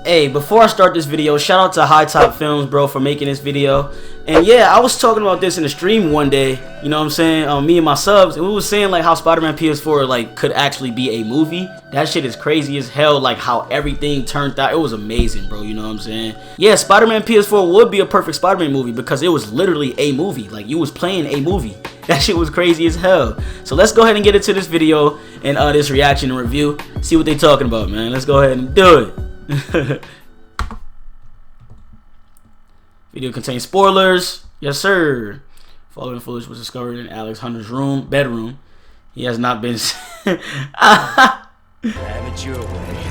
Hey, before I start this video, shout out to High Top Films, bro, for making this video. And yeah, I was talking about this in the stream one day, you know what I'm saying, me and my subs, and we was saying like how Spider-Man PS4 like could actually be a movie. That shit is crazy as hell, like how everything turned out. It was amazing, bro, you know what I'm saying? Yeah, Spider-Man PS4 would be a perfect Spider-Man movie because it was literally a movie. Like, you was playing a movie. That shit was crazy as hell. So let's go ahead and get into this video and this reaction and review. See what they talking about, man. Let's go ahead and do it. Video contains spoilers. Yes, sir. Following footage was discovered in Alex Hunter's bedroom. He has not been. Have it your way.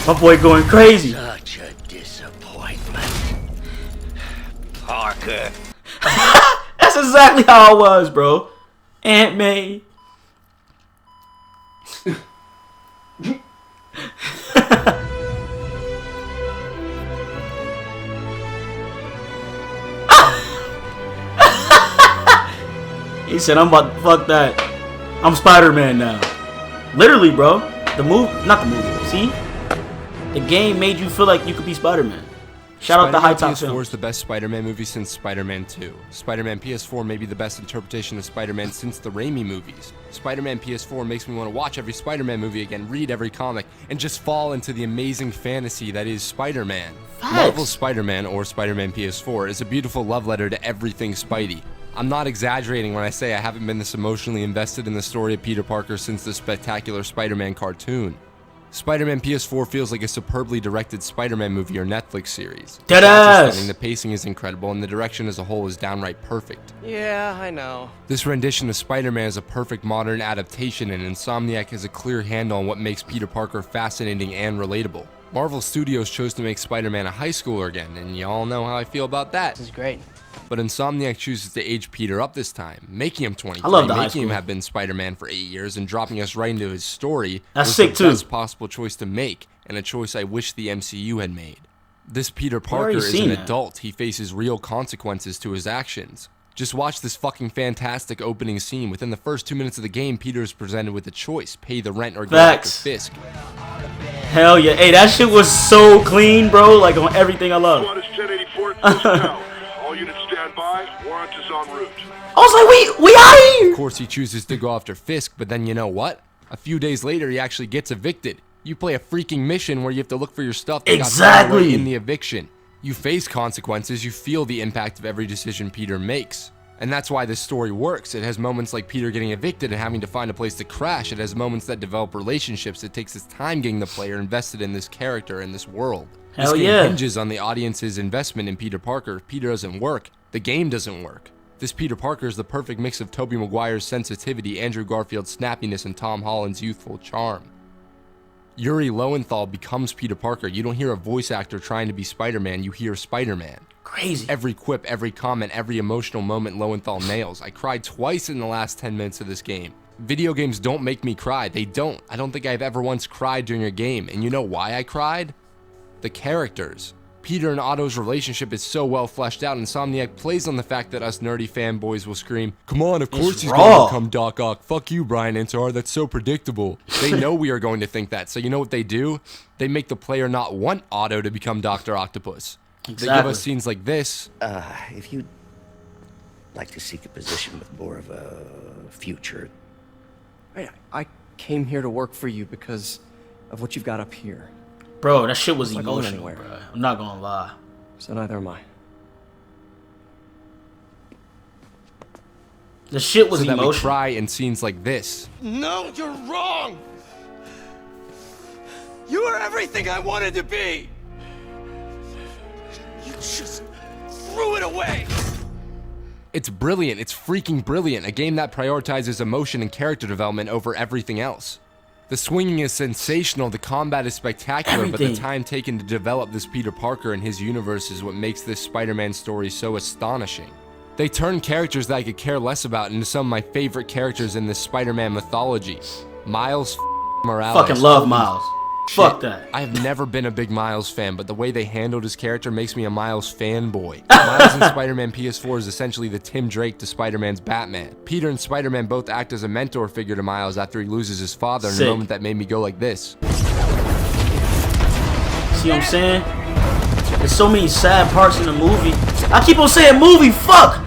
My boy going crazy. Such a disappointment, Parker. That's exactly how I was, bro. Aunt May. He said, I'm about to fuck that. I'm Spider-Man now. Literally, bro. Not the movie. See? The game made you feel like you could be Spider-Man. Shout out to High Top Films. PS4 is the best Spider-Man movie since Spider-Man 2. Spider-Man PS4 may be the best interpretation of Spider-Man since the Raimi movies. Spider-Man PS4 makes me want to watch every Spider-Man movie again, read every comic, and just fall into the amazing fantasy that is Spider-Man. Marvel's Spider-Man, or Spider-Man PS4, is a beautiful love letter to everything Spidey. I'm not exaggerating when I say I haven't been this emotionally invested in the story of Peter Parker since the spectacular Spider-Man cartoon. Spider-Man PS4 feels like a superbly directed Spider-Man movie or Netflix series. The pacing is incredible, and the direction as a whole is downright perfect. Yeah, I know. This rendition of Spider-Man is a perfect modern adaptation, and Insomniac has a clear handle on what makes Peter Parker fascinating and relatable. Marvel Studios chose to make Spider-Man a high schooler again, and y'all know how I feel about that. This is great. But Insomniac chooses to age Peter up this time, making him 23, making him have been Spider-Man for 8 years, and dropping us right into his story. That's sick too. The best possible choice to make, and a choice I wish the MCU had made. This Peter Parker is an adult. He faces real consequences to his actions. Just watch this fucking fantastic opening scene. Within the first 2 minutes of the game, Peter is presented with a choice: pay the rent or go after Fisk. Hell yeah. Hey, that shit was so clean, bro. Like, on everything I love. All units stand by. Warrant is en route. I was like, we out here. Of course, he chooses to go after Fisk, but then you know what? A few days later, he actually gets evicted. You play a freaking mission where you have to look for your stuff that got thrown away in the eviction. You face consequences. You feel the impact of every decision Peter makes. And that's why this story works. It has moments like Peter getting evicted and having to find a place to crash. It has moments that develop relationships. It takes its time getting the player invested in this character and this world. This game hinges on the audience's investment in Peter Parker. If Peter doesn't work, the game doesn't work. This Peter Parker is the perfect mix of Tobey Maguire's sensitivity, Andrew Garfield's snappiness, and Tom Holland's youthful charm. Yuri Lowenthal becomes Peter Parker. You don't hear a voice actor trying to be Spider-Man, you hear Spider-Man. Crazy. Every quip, every comment, every emotional moment Lowenthal nails. I cried twice in the last 10 minutes of this game. Video games don't make me cry. They don't. I don't think I've ever once cried during a game. And you know why I cried? The characters. Peter and Otto's relationship is so well fleshed out. Insomniac plays on the fact that us nerdy fanboys will scream, "Come on, of course he's going to become Doc Ock. Fuck you, Brian Ansar, that's so predictable." They know we are going to think that, so you know what they do? They make the player not want Otto to become Dr. Octopus. They give us scenes like this. If you'd like to seek a position with more of a future. I came here to work for you because of what you've got up here. Bro, that shit was emotional, bro. I'm not gonna lie. So neither am I. The shit was emotional. That we cry in scenes like this. No, you're wrong. You are everything I wanted to be. You just threw it away. It's brilliant. It's freaking brilliant. A game that prioritizes emotion and character development over everything else. The swinging is sensational, the combat is spectacular, but the time taken to develop this Peter Parker and his universe is what makes this Spider-Man story so astonishing. They turn characters that I could care less about into some of my favorite characters in this Spider-Man mythology. Miles Morales. Fucking love Miles. Fuck that. I have never been a big Miles fan, but the way they handled his character makes me a Miles fanboy. Miles in Spider-Man PS4 is essentially the Tim Drake to Spider-Man's Batman. Peter and Spider-Man both act as a mentor figure to Miles after he loses his father in a moment that made me go like this. See what I'm saying? There's so many sad parts in the movie. I keep on saying movie, fuck!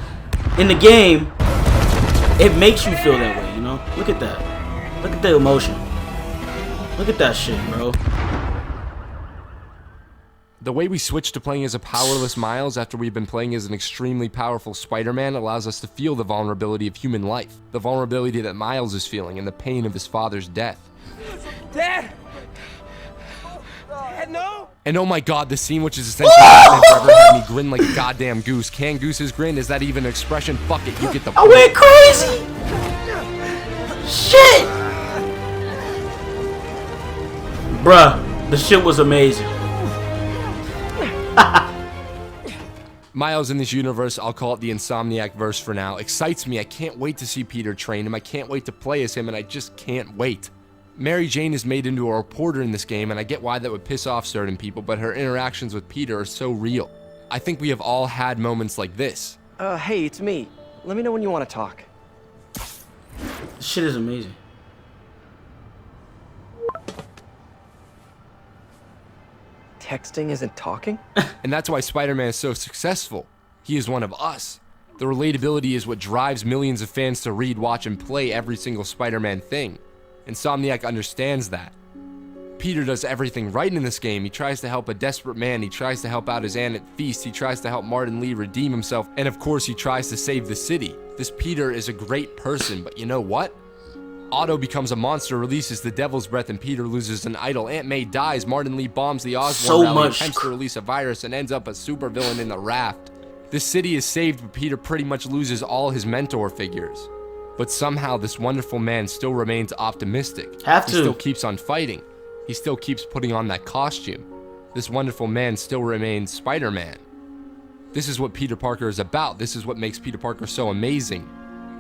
In the game, it makes you feel that way, you know? Look at that. Look at the emotion. Look at that shit, bro. The way we switch to playing as a powerless Miles after we've been playing as an extremely powerful Spider-Man allows us to feel the vulnerability of human life. The vulnerability that Miles is feeling and the pain of his father's death. Dad! Dad, no! And oh my god, the scene which is essentially Batman Forever had me grin like a goddamn goose. Can gooses grin? Is that even an expression? Fuck it, you get the I went crazy! Shit! Bruh, the shit was amazing. Miles in this universe, I'll call it the Insomniac verse for now, excites me. I can't wait to see Peter train him. I can't wait to play as him, and I just can't wait. Mary Jane is made into a reporter in this game, and I get why that would piss off certain people, but her interactions with Peter are so real. I think we have all had moments like this. Hey, it's me. Let me know when you want to talk. This shit is amazing. Texting isn't talking? And that's why Spider-Man is so successful. He is one of us. The relatability is what drives millions of fans to read, watch, and play every single Spider-Man thing. Insomniac understands that. Peter does everything right in this game. He tries to help a desperate man. He tries to help out his aunt at Feast. He tries to help Martin Lee redeem himself. And of course, he tries to save the city. This Peter is a great person, but you know what? Otto becomes a monster, releases the Devil's Breath, and Peter loses an idol. Aunt May dies. Martin Lee bombs the Osborn Rally, attempts to release a virus, and ends up a supervillain in the raft. This city is saved, but Peter pretty much loses all his mentor figures. But somehow, this wonderful man still remains optimistic. He still keeps on fighting. He still keeps putting on that costume. This wonderful man still remains Spider-Man. This is what Peter Parker is about. This is what makes Peter Parker so amazing.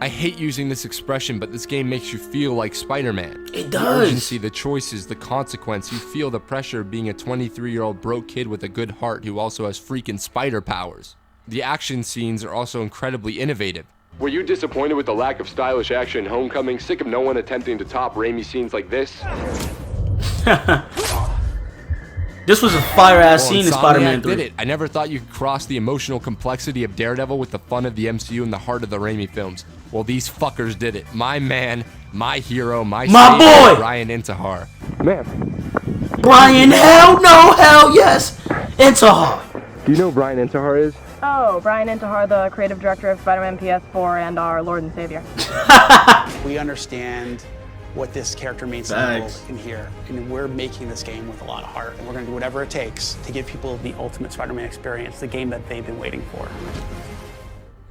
I hate using this expression, but this game makes you feel like Spider-Man. It does. The urgency, the choices, the consequence. You feel the pressure of being a 23-year-old broke kid with a good heart who also has freaking spider powers. The action scenes are also incredibly innovative. Were you disappointed with the lack of stylish action in Homecoming? Sick of no one attempting to top Raimi scenes like this? This was a fire-ass scene in Spider-Man 3. Did it. I never thought you could cross the emotional complexity of Daredevil with the fun of the MCU and the heart of the Raimi films. Well, these fuckers did it. My man, my hero, my boy, Brian Intihar. Man. Brian, hell no, hell yes. Intihar. Do you know who Brian Intihar is? Oh, Brian Intihar, the creative director of Spider-Man PS4 and our Lord and Savior. We understand what this character means to people in here, and we're making this game with a lot of heart, and we're going to do whatever it takes to give people the ultimate Spider-Man experience, the game that they've been waiting for.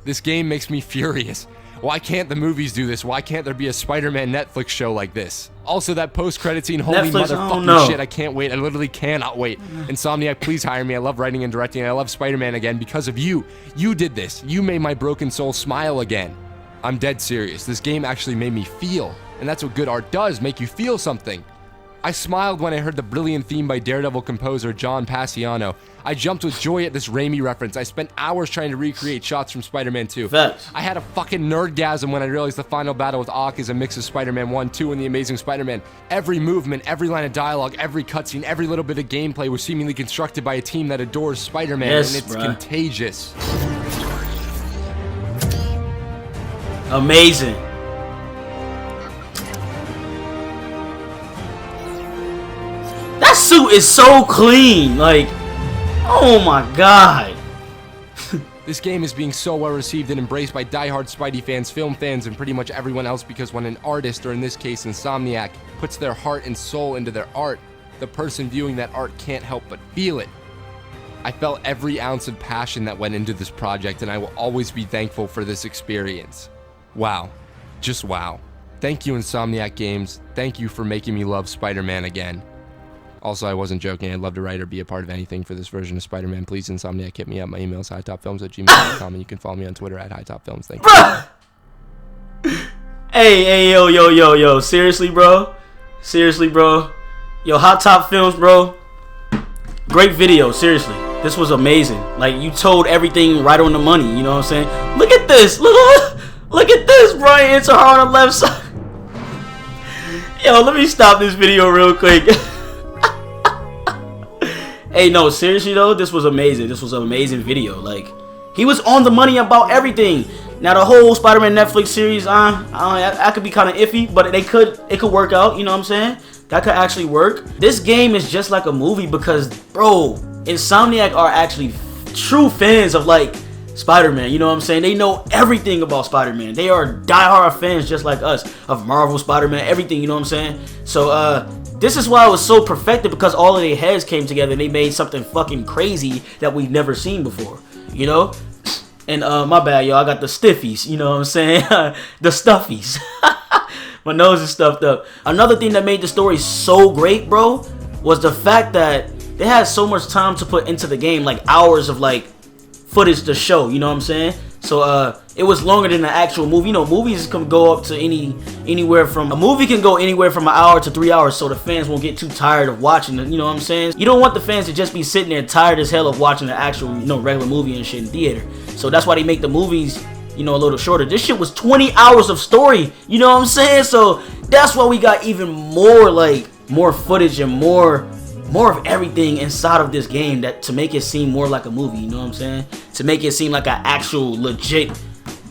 This game makes me furious. Why can't the movies do this? Why can't there be a Spider-Man Netflix show like this? Also, that post-credit scene, holy motherfucking shit, I can't wait. I literally cannot wait. Insomniac, please hire me. I love writing and directing, and I love Spider-Man again because of you. You did this. You made my broken soul smile again. I'm dead serious. This game actually made me feel, and that's what good art does, make you feel something. I smiled when I heard the brilliant theme by Daredevil composer John Passiano. I jumped with joy at this Raimi reference. I spent hours trying to recreate shots from Spider-Man 2. Facts. I had a fucking nerdgasm when I realized the final battle with Ock is a mix of Spider-Man 1, 2, and The Amazing Spider-Man. Every movement, every line of dialogue, every cutscene, every little bit of gameplay was seemingly constructed by a team that adores Spider-Man, and it's contagious. Amazing. That suit is so clean. Like, oh my god. This game is being so well received and embraced by diehard Spidey fans, film fans, and pretty much everyone else because when an artist, or in this case Insomniac, puts their heart and soul into their art, the person viewing that art can't help but feel it. I felt every ounce of passion that went into this project, and I will always be thankful for this experience. Wow. Just wow. Thank you, Insomniac Games. Thank you for making me love Spider-Man again. Also, I wasn't joking. I'd love to write or be a part of anything for this version of Spider-Man. Please, Insomniac, hit me up. My email is hightopfilms@gmail.com, and you can follow me on Twitter at hightopfilms. Thank you. Hey, yo. Seriously, bro. Yo, Hot Top Films, bro. Great video, seriously. This was amazing. Like, you told everything right on the money, you know what I'm saying? Look at this. Look at this, Brian Intihar on the left side. Yo, let me stop this video real quick. Hey, no, seriously though, this was amazing. This was an amazing video. Like, he was on the money about everything. Now the whole Spider-Man Netflix series, I could be kind of iffy, but it could work out. You know what I'm saying? That could actually work. This game is just like a movie because, bro, Insomniac are actually true fans of like Spider-Man. You know what I'm saying? They know everything about Spider-Man. They are diehard fans just like us of Marvel, Spider-Man, everything. You know what I'm saying? So this is why it was so perfected, because all of their heads came together and they made something fucking crazy that we've never seen before. You know? And my bad, y'all. I got the stiffies. You know what I'm saying? The stuffies. My nose is stuffed up. Another thing that made the story so great, bro, was the fact that they had so much time to put into the game, like hours of like footage to show. You know what I'm saying? So it was longer than the actual movie. You know, movies can go up to anywhere from an hour to 3 hours, so the fans won't get too tired of watching it. You know what I'm saying? You don't want the fans to just be sitting there tired as hell of watching the actual, you know, regular movie and shit in theater. So that's why they make the movies, you know, a little shorter. This shit was 20 hours of story. You know what I'm saying? So that's why we got even more, like, more footage and more of everything inside of this game, that to make it seem more like a movie. You know what I'm saying? To make it seem like an actual legit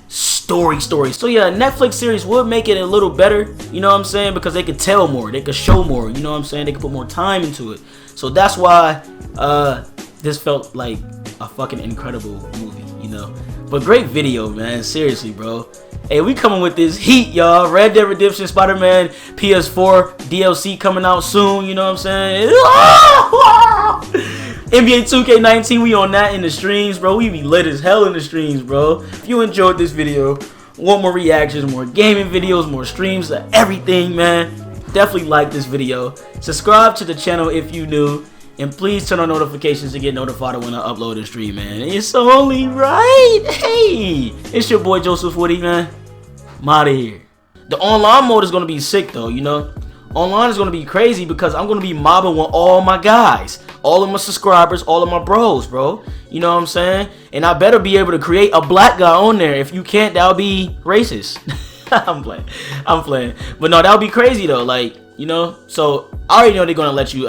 story. So yeah, a Netflix series would make it a little better. You know what I'm saying? Because they could tell more, they could show more. You know what I'm saying? They could put more time into it. So that's why this felt like a fucking incredible movie. You know? But great video, man. Seriously, bro. Hey, we coming with this heat, y'all. Red Dead Redemption, Spider-Man, PS4, DLC coming out soon. You know what I'm saying? NBA 2K19, we on that in the streams, bro. We be lit as hell in the streams, bro. If you enjoyed this video, want more reactions, more gaming videos, more streams, everything, man, definitely like this video. Subscribe to the channel if you new. And please turn on notifications to get notified when I upload and stream, man. It's only right. Hey, it's your boy Joseph Witty, man. I'm out of here. The online mode is going to be sick, though, you know. Online is going to be crazy because I'm going to be mobbing with all my guys. All of my subscribers, all of my bros, bro. You know what I'm saying? And I better be able to create a black guy on there. If you can't, that'll be racist. I'm playing. But no, that'll be crazy, though. Like, you know. So, I already know they're going to let you,